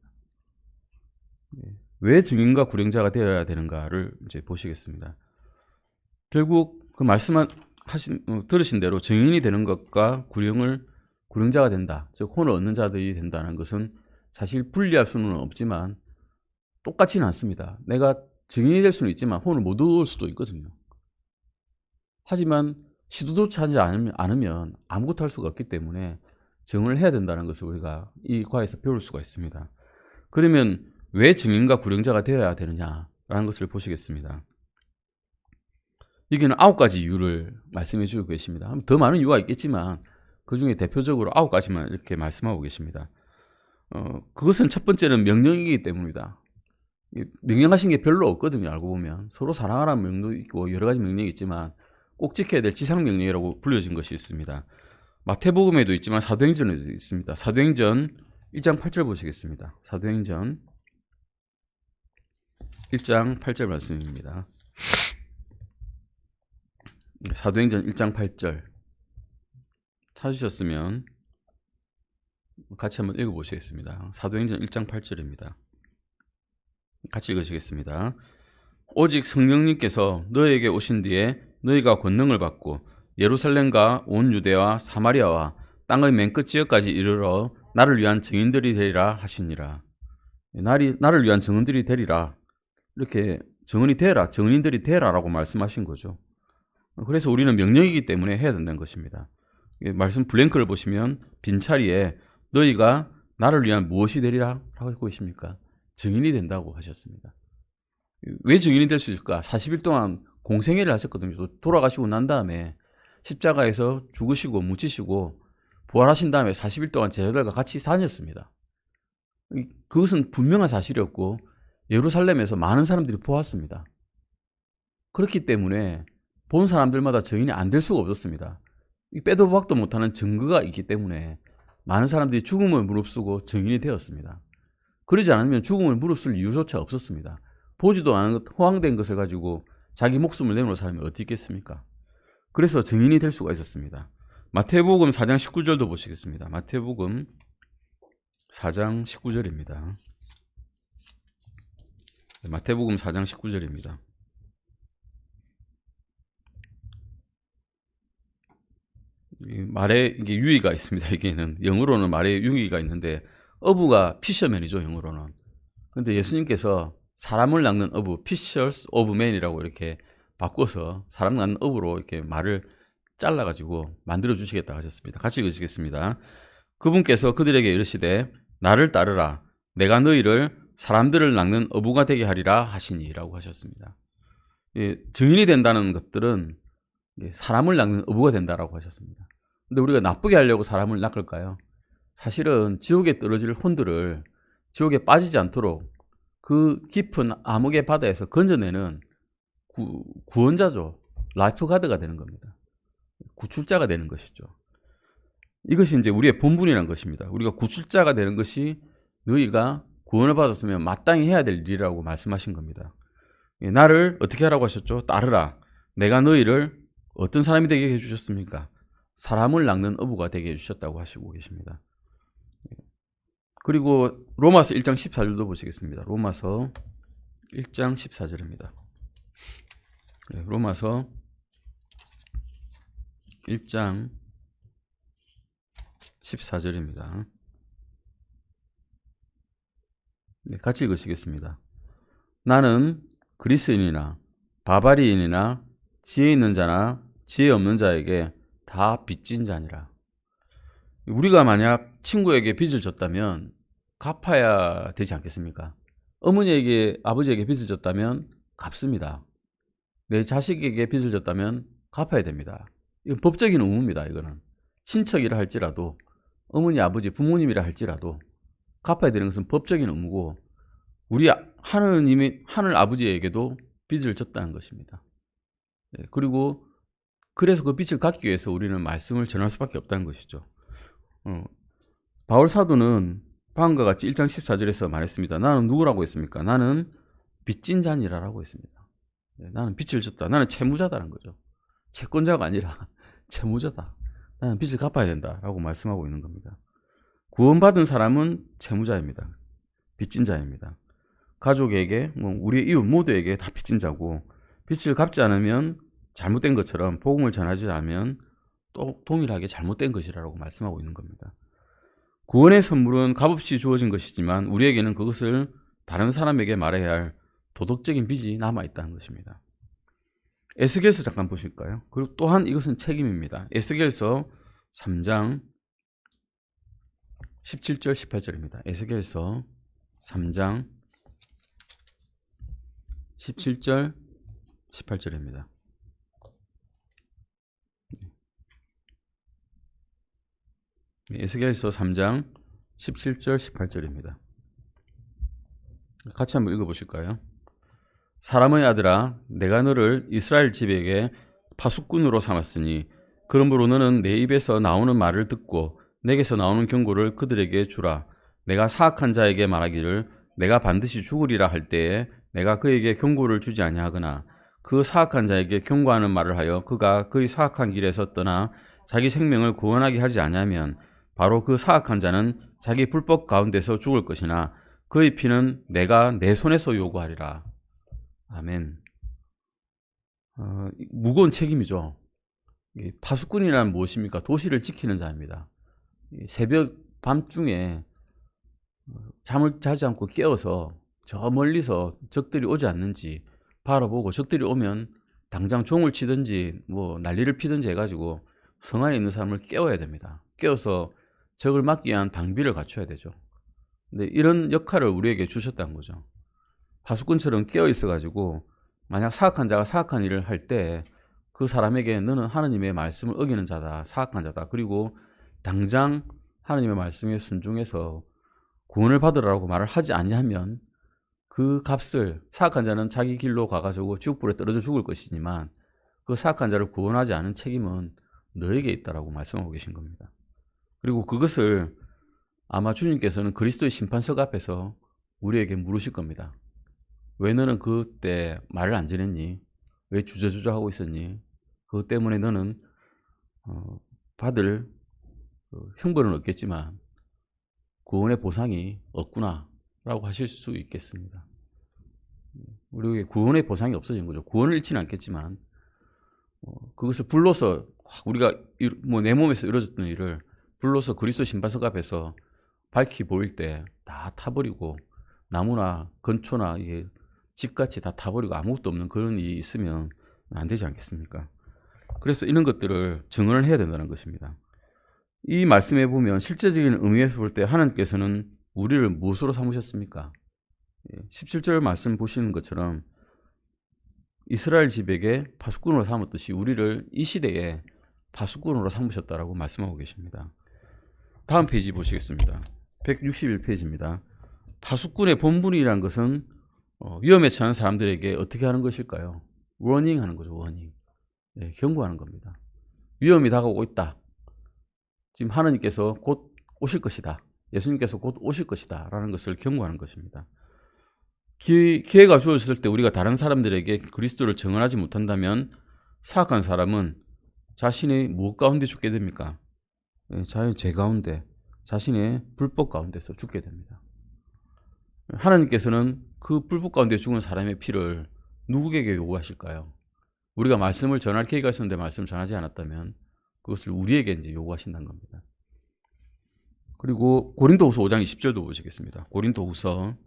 왜 증인과 구령자가 되어야 되는가를 이제 보시겠습니다. 결국 그 들으신 대로 증인이 되는 것과 구령자가 된다, 즉 혼을 얻는 자들이 된다는 것은 사실 분리할 수는 없지만 똑같지는 않습니다. 내가 증인이 될 수는 있지만 혼을 못 얻을 수도 있거든요. 하지만 시도조차 하지 않으면 아무것도 할 수가 없기 때문에 증언을 해야 된다는 것을 우리가 이 과에서 배울 수가 있습니다. 그러면 왜 증인과 구령자가 되어야 되느냐라는 것을 보시겠습니다. 여기는 9가지 이유를 말씀해 주고 계십니다. 더 많은 이유가 있겠지만 그 중에 대표적으로 9가지만 이렇게 말씀하고 계십니다. 그것은 첫 번째는 명령이기 때문입니다. 명령하신 게 별로 없거든요. 알고 보면 서로 사랑하라는 명령도 있고 여러 가지 명령이 있지만 꼭 지켜야 될 지상명령이라고 불려진 것이 있습니다. 마태복음에도 있지만 사도행전에도 있습니다. 사도행전 1장 8절 보시겠습니다. 사도행전 1장 8절 말씀입니다. 사도행전 1장 8절 찾으셨으면 같이 한번 읽어보시겠습니다. 사도행전 1장 8절입니다. 같이 읽으시겠습니다. 오직 성령님께서 너희에게 오신 뒤에 너희가 권능을 받고 예루살렘과 온 유대와 사마리아와 땅의 맨 끝 지역까지 이르러 나를 위한 증인들이 되리라 하시니라. 나를 위한 증인들이 되리라. 이렇게 증인들이 되라라고 말씀하신 거죠. 그래서 우리는 명령이기 때문에 해야 된다는 것입니다. 말씀 블랭크를 보시면 빈자리에 너희가 나를 위한 무엇이 되리라 하고 있습니까? 증인이 된다고 하셨습니다. 왜 증인이 될 수 있을까? 40일 동안 공생애를 하셨거든요. 돌아가시고 난 다음에 십자가에서 죽으시고 묻히시고 부활하신 다음에 40일 동안 제자들과 같이 다녔습니다. 그것은 분명한 사실이었고 예루살렘에서 많은 사람들이 보았습니다. 그렇기 때문에 본 사람들마다 증인이 안 될 수가 없었습니다. 빼도 박도 못하는 증거가 있기 때문에 많은 사람들이 죽음을 무릅쓰고 증인이 되었습니다. 그러지 않으면 죽음을 무릅쓸 이유조차 없었습니다. 보지도 않은 것, 허황된 것을 가지고 자기 목숨을 내놓을 사람이 어디 있겠습니까? 그래서 증인이 될 수가 있었습니다. 마태복음 4장 19절도 보시겠습니다. 마태복음 4장 19절입니다. 마태복음 4장 19절입니다. 말에 이게 유의가 있습니다. 이게는 영어로는 말에 유의가 있는데 어부가 피셔맨이죠, 영어로는. 그런데 예수님께서 사람을 낚는 어부, fishers of men이라고 이렇게 바꿔서 사람 낚는 어부로 이렇게 말을 잘라가지고 만들어 주시겠다 하셨습니다. 같이 읽으시겠습니다. 그분께서 그들에게 이르시되 나를 따르라. 내가 너희를 사람들을 낚는 어부가 되게 하리라 하시니라고 하셨습니다. 증인이 된다는 것들은 사람을 낚는 어부가 된다라고 하셨습니다. 근데 우리가 나쁘게 하려고 사람을 낚을까요? 사실은 지옥에 떨어질 혼들을 지옥에 빠지지 않도록 그 깊은 암흑의 바다에서 건져내는 구원자죠. 라이프 가드가 되는 겁니다. 구출자가 되는 것이죠. 이것이 이제 우리의 본분이라는 것입니다. 우리가 구출자가 되는 것이 너희가 구원을 받았으면 마땅히 해야 될 일이라고 말씀하신 겁니다. 나를 어떻게 하라고 하셨죠? 따르라. 내가 너희를 어떤 사람이 되게 해주셨습니까? 사람을 낚는 어부가 되게 해주셨다고 하시고 계십니다. 그리고 로마서 1장 14절도 보시겠습니다. 로마서 1장 14절입니다. 로마서 1장 14절입니다. 네, 같이 읽으시겠습니다. 나는 그리스인이나 바바리인이나 지혜 있는 자나 지혜 없는 자에게 다 빚진 자니라. 우리가 만약 친구에게 빚을 졌다면 갚아야 되지 않겠습니까? 어머니에게, 아버지에게 빚을 졌다면 갚습니다. 내 자식에게 빚을 졌다면 갚아야 됩니다. 이건 법적인 의무입니다. 이거는 친척이라 할지라도, 어머니, 아버지, 부모님이라 할지라도 갚아야 되는 것은 법적인 의무고, 우리 하느님이 하늘 아버지에게도 빚을 졌다는 것입니다. 그리고 그래서 그 빚을 갚기 위해서 우리는 말씀을 전할 수밖에 없다는 것이죠. 바울 사도는 방금과 같이 1장 14절에서 말했습니다. 나는 누구라고 했습니까? 나는 빚진 자니라라고 했습니다. 나는 빚을 졌다. 나는 채무자다는 거죠. 채권자가 아니라 채무자다. 나는 빚을 갚아야 된다라고 말씀하고 있는 겁니다. 구원받은 사람은 채무자입니다. 빚진 자입니다. 가족에게, 우리 이웃 모두에게 다 빚진 자고, 빚을 갚지 않으면 잘못된 것처럼, 복음을 전하지 않으면 또 동일하게 잘못된 것이라고 말씀하고 있는 겁니다. 구원의 선물은 값없이 주어진 것이지만 우리에게는 그것을 다른 사람에게 말해야 할 도덕적인 빚이 남아있다는 것입니다. 에스겔서 잠깐 보실까요? 그리고 또한 이것은 책임입니다. 에스겔서 3장 17절 18절입니다. 에스겔서 3장 17절 18절입니다. 에스겔서 3장 17절 18절입니다. 같이 한번 읽어보실까요? 사람의 아들아, 내가 너를 이스라엘 집에게 파수꾼으로 삼았으니 그러므로 너는 내 입에서 나오는 말을 듣고 내게서 나오는 경고를 그들에게 주라. 내가 사악한 자에게 말하기를 내가 반드시 죽으리라 할 때에 내가 그에게 경고를 주지 아니하거나 그 사악한 자에게 경고하는 말을 하여 그가 그의 사악한 길에서 떠나 자기 생명을 구원하게 하지 아니하면 바로 그 사악한 자는 자기 불법 가운데서 죽을 것이나 그의 피는 내가 내 손에서 요구하리라. 아멘. 무거운 책임이죠. 파수꾼이란 무엇입니까? 도시를 지키는 자입니다. 새벽 밤중에 잠을 자지 않고 깨어서 저 멀리서 적들이 오지 않는지 바라보고, 적들이 오면 당장 종을 치든지 난리를 피든지 해가지고 성 안에 있는 사람을 깨워야 됩니다. 깨워서 적을 막기 위한 방비를 갖춰야 되죠. 근데 이런 역할을 우리에게 주셨다는 거죠. 파수꾼처럼 깨어 있어가지고 만약 사악한 자가 사악한 일을 할 때 그 사람에게 너는 하나님의 말씀을 어기는 자다, 사악한 자다, 그리고 당장 하나님의 말씀에 순종해서 구원을 받으라고 말을 하지 아니하면 그 값을, 사악한 자는 자기 길로 가가지고 지옥불에 떨어져 죽을 것이지만 그 사악한 자를 구원하지 않은 책임은 너에게 있다라고 말씀하고 계신 겁니다. 그리고 그것을 아마 주님께서는 그리스도의 심판석 앞에서 우리에게 물으실 겁니다. 왜 너는 그때 말을 안 전했니? 왜 주저주저하고 있었니? 그것 때문에 너는 받을 형벌은 없겠지만 구원의 보상이 없구나 라고 하실 수 있겠습니다. 우리에게 구원의 보상이 없어진 거죠. 구원을 잃지는 않겠지만 그것을 불러서 우리가 내 몸에서 이루어졌던 일을 불러서 그리스도 심판석 앞에서 밝히 보일 때 다 타버리고 나무나 건초나 이게 집같이 다 타버리고 아무것도 없는 그런 일이 있으면 안 되지 않겠습니까? 그래서 이런 것들을 증언을 해야 된다는 것입니다. 이 말씀에 보면 실제적인 의미에서 볼 때 하나님께서는 우리를 무엇으로 삼으셨습니까? 17절 말씀 보시는 것처럼 이스라엘 집에게 파수꾼으로 삼았듯이 우리를 이 시대에 파수꾼으로 삼으셨다라고 말씀하고 계십니다. 다음 페이지 보시겠습니다. 161페이지입니다. 파수꾼의 본분이라는 것은 위험에 처한 사람들에게 어떻게 하는 것일까요? 워닝 하는 거죠. 워닝. 네, 경고하는 겁니다. 위험이 다가오고 있다. 지금 하느님께서 곧 오실 것이다. 예수님께서 곧 오실 것이다. 라는 것을 경고하는 것입니다. 기회가 주어졌을 때 우리가 다른 사람들에게 그리스도를 증언하지 못한다면 사악한 사람은 자신의 무엇 가운데 죽게 됩니까? 자신의 죄 가운데, 자신의 불법 가운데서 죽게 됩니다. 하나님께서는 그 불법 가운데 죽은 사람의 피를 누구에게 요구하실까요? 우리가 말씀을 전할 계기가 있었는데 말씀을 전하지 않았다면 그것을 우리에게 이제 요구하신다는 겁니다. 그리고 고린도후서 5장 20절도 보시겠습니다. 고린도후서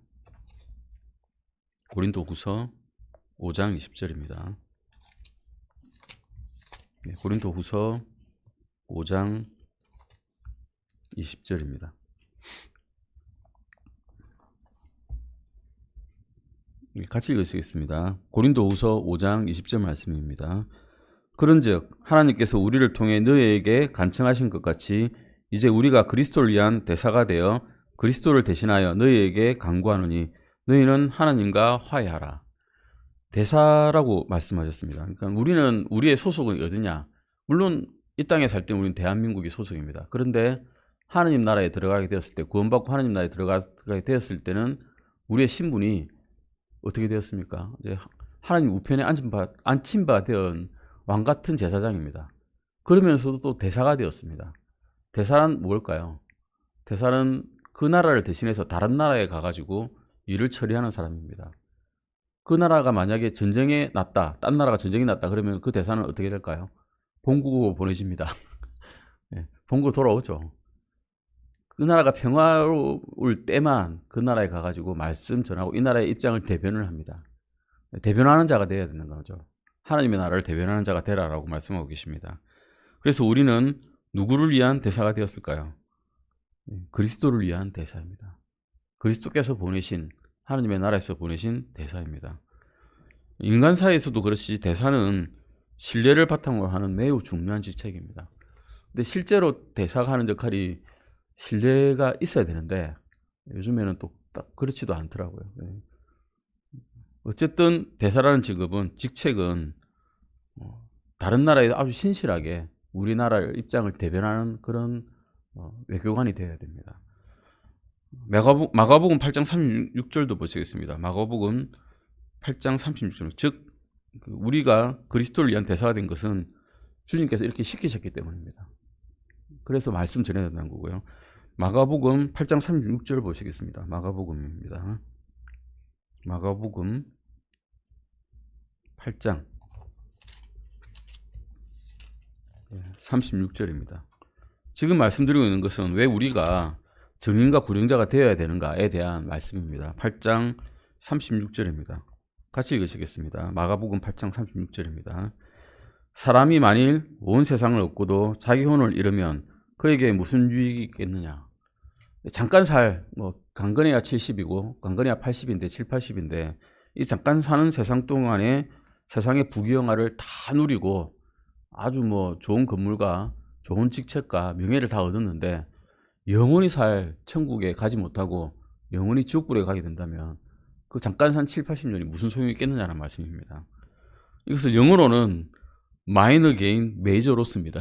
5장 20절입니다. 고린도후서 5장 20절입니다. 같이 읽으시겠습니다. 고린도후서 5장 20절 말씀입니다. 그런즉 하나님께서 우리를 통해 너희에게 간청하신 것 같이 이제 우리가 그리스도를 위한 대사가 되어 그리스도를 대신하여 너희에게 간구하노니 너희는 하나님과 화해하라. 대사라고 말씀하셨습니다. 그러니까 우리는 우리의 소속은 어디냐? 물론 이 땅에 살 때는 우리는 대한민국이 소속입니다. 그런데 하나님 나라에 들어가게 되었을 때, 구원받고 하나님 나라에 들어가게 되었을 때는 우리의 신분이 어떻게 되었습니까? 이제 하나님 우편에 앉힌 바 되은 왕 같은 제사장입니다. 그러면서도 또 대사가 되었습니다. 대사는 뭘까요? 대사는 그 나라를 대신해서 다른 나라에 가가지고 일을 처리하는 사람입니다. 그 나라가 만약에 전쟁에 났다, 딴 나라가 전쟁이 났다 그러면 그 대사는 어떻게 될까요? 본국으로 보내집니다. 네, 본국으로 돌아오죠. 그 나라가 평화로울 때만 그 나라에 가가지고 말씀 전하고 이 나라의 입장을 대변을 합니다. 대변하는 자가 되어야 되는 거죠. 하나님의 나라를 대변하는 자가 되라라고 말씀하고 계십니다. 그래서 우리는 누구를 위한 대사가 되었을까요? 그리스도를 위한 대사입니다. 그리스도께서 보내신, 하나님의 나라에서 보내신 대사입니다. 인간사에서도 그렇지 대사는 신뢰를 바탕으로 하는 매우 중요한 직책입니다. 근데 실제로 대사가 하는 역할이 신뢰가 있어야 되는데 요즘에는 또 딱 그렇지도 않더라고요. 어쨌든 대사라는 직책은 다른 나라에 아주 신실하게 우리나라의 입장을 대변하는 그런 외교관이 되어야 됩니다. 마가복음 8장 36절도 보시겠습니다. 마가복음 8장 36절, 즉 우리가 그리스도를 위한 대사가 된 것은 주님께서 이렇게 시키셨기 때문입니다. 그래서 말씀 전해야 된다는 거고요. 마가복음 8장 36절 보시겠습니다. 마가복음입니다. 마가복음 8장 36절입니다. 지금 말씀드리고 있는 것은 왜 우리가 증인과 구령자가 되어야 되는가에 대한 말씀입니다. 8장 36절입니다. 같이 읽으시겠습니다. 마가복음 8장 36절입니다. 사람이 만일 온 세상을 얻고도 자기 혼을 잃으면 그에게 무슨 유익이 있겠느냐. 잠깐 강건해야 70이고 강건해야 80인데 7, 80인데 이 잠깐 사는 세상 동안에 세상의 부귀영화를 다 누리고 아주 좋은 건물과 좋은 직책과 명예를 다 얻었는데 영원히 살 천국에 가지 못하고 영원히 지옥불에 가게 된다면 그 잠깐 산 7, 80년이 무슨 소용이 있겠느냐는 말씀입니다. 이것을 영어로는 마이너 게인 메이저 로스입니다.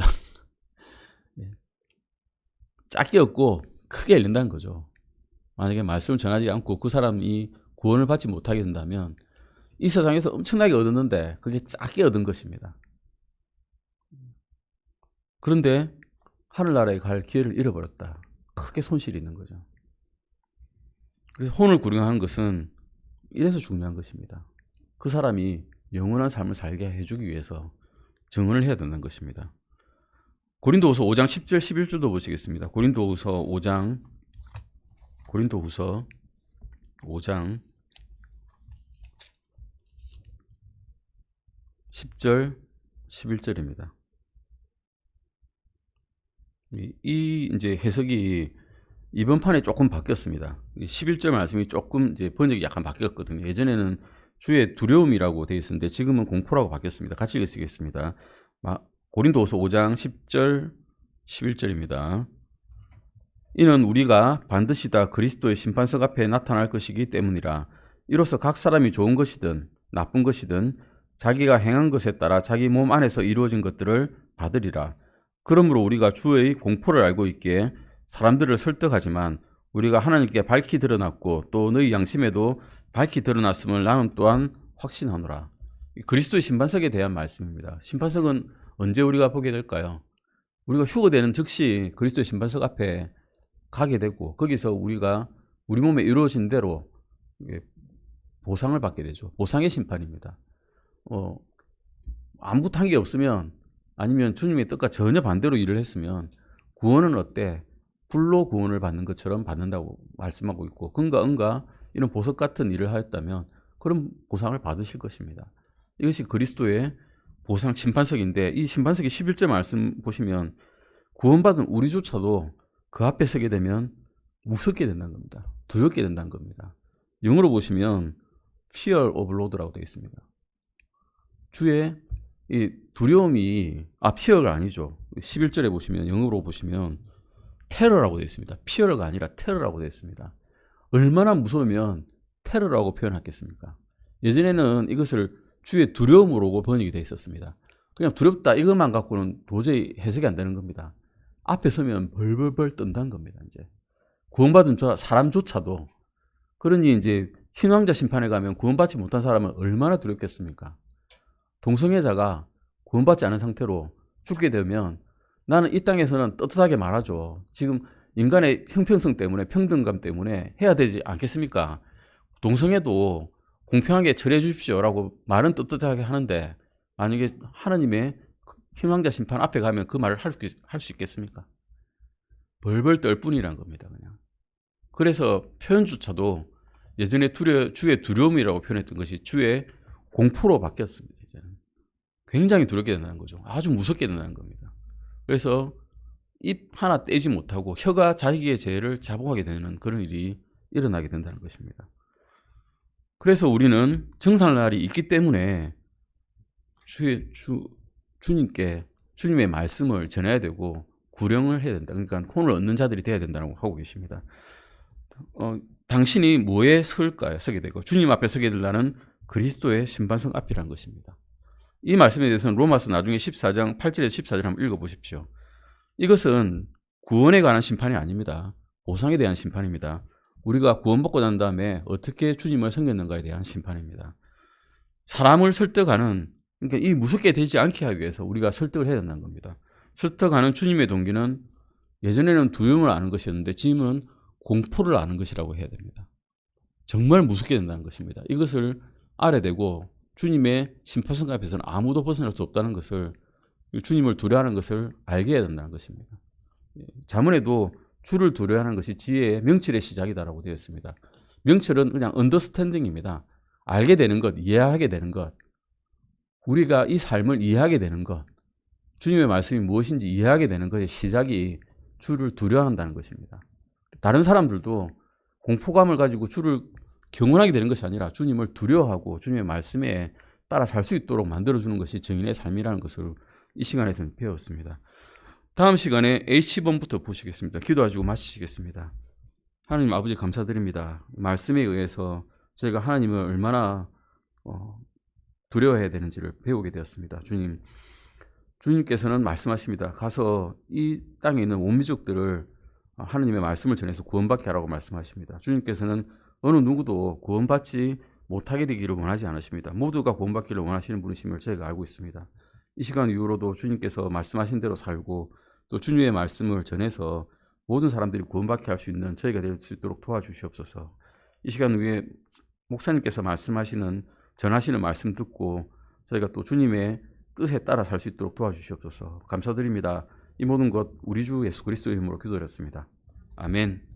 작게 얻고 크게 잃는다는 거죠. 만약에 말씀을 전하지 않고 그 사람이 구원을 받지 못하게 된다면 이 세상에서 엄청나게 얻었는데 그게 작게 얻은 것입니다. 그런데 하늘나라에 갈 기회를 잃어버렸다. 크게 손실이 있는 거죠. 그래서 혼을 구령하는 것은 이래서 중요한 것입니다. 그 사람이 영원한 삶을 살게 해주기 위해서 증언을 해야 된다는 것입니다. 고린도후서 5장 10절 11절도 보시겠습니다. 고린도후서 5장 10절 11절입니다. 이 이제 해석이 이번 판에 조금 바뀌었습니다. 11절 말씀이 조금 이제 번역이 약간 바뀌었거든요. 예전에는 주의 두려움이라고 되어 있었는데 지금은 공포라고 바뀌었습니다. 같이 읽으시겠습니다. 고린도후서 5장 10절 11절입니다. 이는 우리가 반드시 다 그리스도의 심판석 앞에 나타날 것이기 때문이라. 이로써 각 사람이 좋은 것이든 나쁜 것이든 자기가 행한 것에 따라 자기 몸 안에서 이루어진 것들을 받으리라. 그러므로 우리가 주의 공포를 알고 있기에 사람들을 설득하지만 우리가 하나님께 밝히 드러났고 또 너희 양심에도 밝히 드러났음을 나는 또한 확신하노라. 그리스도의 심판석에 대한 말씀입니다. 심판석은 언제 우리가 보게 될까요? 우리가 휴거되는 즉시 그리스도의 심판석 앞에 가게 되고 거기서 우리가 우리 몸에 이루어진 대로 보상을 받게 되죠. 보상의 심판입니다. 아무것도 한 게 없으면 아니면 주님의 뜻과 전혀 반대로 일을 했으면 구원은 어때? 불로 구원을 받는 것처럼 받는다고 말씀하고 있고 금과 이런 보석 같은 일을 하였다면 그런 보상을 받으실 것입니다. 이것이 그리스도의 보상 심판석인데 이 심판석의 11절 말씀 보시면 구원받은 우리조차도 그 앞에 서게 되면 무섭게 된다는 겁니다. 두렵게 된다는 겁니다. 영어로 보시면 fear of Lord라고 되어 있습니다. 주의 이 두려움이 fear가 아니죠. 11절에 보시면 영어로 보시면 테러라고 되어 있습니다. fear가 아니라 테러라고 되어 있습니다. 얼마나 무서우면 테러라고 표현하겠습니까? 예전에는 이것을 주의 두려움으로 번역이 되어 있었습니다. 그냥 두렵다 이것만 갖고는 도저히 해석이 안 되는 겁니다. 앞에 서면 벌벌벌 떤다는 겁니다. 이제 구원받은 사람조차도. 그러니 이제 흰왕자 심판에 가면 구원받지 못한 사람은 얼마나 두렵겠습니까? 동성애자가 구원받지 않은 상태로 죽게 되면 나는 이 땅에서는 떳떳하게 말하죠. 지금 인간의 형평성 때문에 평등감 때문에 해야 되지 않겠습니까? 동성애도 공평하게 처리해 주십시오라고 말은 떳떳하게 하는데 만약에 하나님의 흰왕자 심판 앞에 가면 그 말을 할 수 있겠습니까? 벌벌 떨 뿐이란 겁니다. 그냥. 그래서 표현조차도 예전에 주의 두려움이라고 표현했던 것이 주의 공포로 바뀌었습니다. 이제는. 굉장히 두렵게 된다는 거죠. 아주 무섭게 된다는 겁니다. 그래서 입 하나 떼지 못하고 혀가 자기의 죄를 자복하게 되는 그런 일이 일어나게 된다는 것입니다. 그래서 우리는 정상날이 있기 때문에 주님께 주님의 말씀을 전해야 되고 구령을 해야 된다. 그러니까 혼을 얻는 자들이 돼야 된다고 하고 계십니다. 당신이 뭐에 서게 되고 주님 앞에 서게 되려는 그리스도의 심판석 앞이라는 것입니다. 이 말씀에 대해서는 로마서 나중에 14장 8절에서 14절 한번 읽어보십시오. 이것은 구원에 관한 심판이 아닙니다. 보상에 대한 심판입니다. 우리가 구원받고 난 다음에 어떻게 주님을 섬겼는가에 대한 심판입니다. 사람을 설득하는, 그러니까 이 무섭게 되지 않게 하기 위해서 우리가 설득을 해야 된다는 겁니다. 설득하는 주님의 동기는 예전에는 두려움을 아는 것이었는데 지금은 공포를 아는 것이라고 해야 됩니다. 정말 무섭게 된다는 것입니다. 이것을 알아야 되고 주님의 심판석 앞에서는 아무도 벗어날 수 없다는 것을, 주님을 두려워하는 것을 알게 해야 된다는 것입니다. 자문에도 주를 두려워하는 것이 지혜의 명철의 시작이다라고 되어 있습니다. 명철은 그냥 언더스탠딩입니다. 알게 되는 것, 이해하게 되는 것, 우리가 이 삶을 이해하게 되는 것, 주님의 말씀이 무엇인지 이해하게 되는 것의 시작이 주를 두려워한다는 것입니다. 다른 사람들도 공포감을 가지고 주를 경원하게 되는 것이 아니라 주님을 두려워하고 주님의 말씀에 따라 살 수 있도록 만들어주는 것이 증인의 삶이라는 것을 이 시간에서는 배웠습니다. 다음 시간에 H번부터 보시겠습니다. 기도하시고 마치시겠습니다. 하나님 아버지 감사드립니다. 말씀에 의해서 저희가 하나님을 얼마나 두려워해야 되는지를 배우게 되었습니다. 주님께서는 말씀하십니다. 가서 이 땅에 있는 온 민족들을 하나님의 말씀을 전해서 구원받게 하라고 말씀하십니다. 주님께서는 어느 누구도 구원받지 못하게 되기를 원하지 않으십니다. 모두가 구원받기를 원하시는 분이심을 저희가 알고 있습니다. 이 시간 이후로도 주님께서 말씀하신 대로 살고 또 주님의 말씀을 전해서 모든 사람들이 구원받게 할 수 있는 저희가 될 수 있도록 도와주시옵소서. 이 시간 위에 목사님께서 전하시는 말씀 듣고 저희가 또 주님의 뜻에 따라 살 수 있도록 도와주시옵소서. 감사드립니다. 이 모든 것 우리 주 예수 그리스도의 이름으로 기도드렸습니다. 아멘.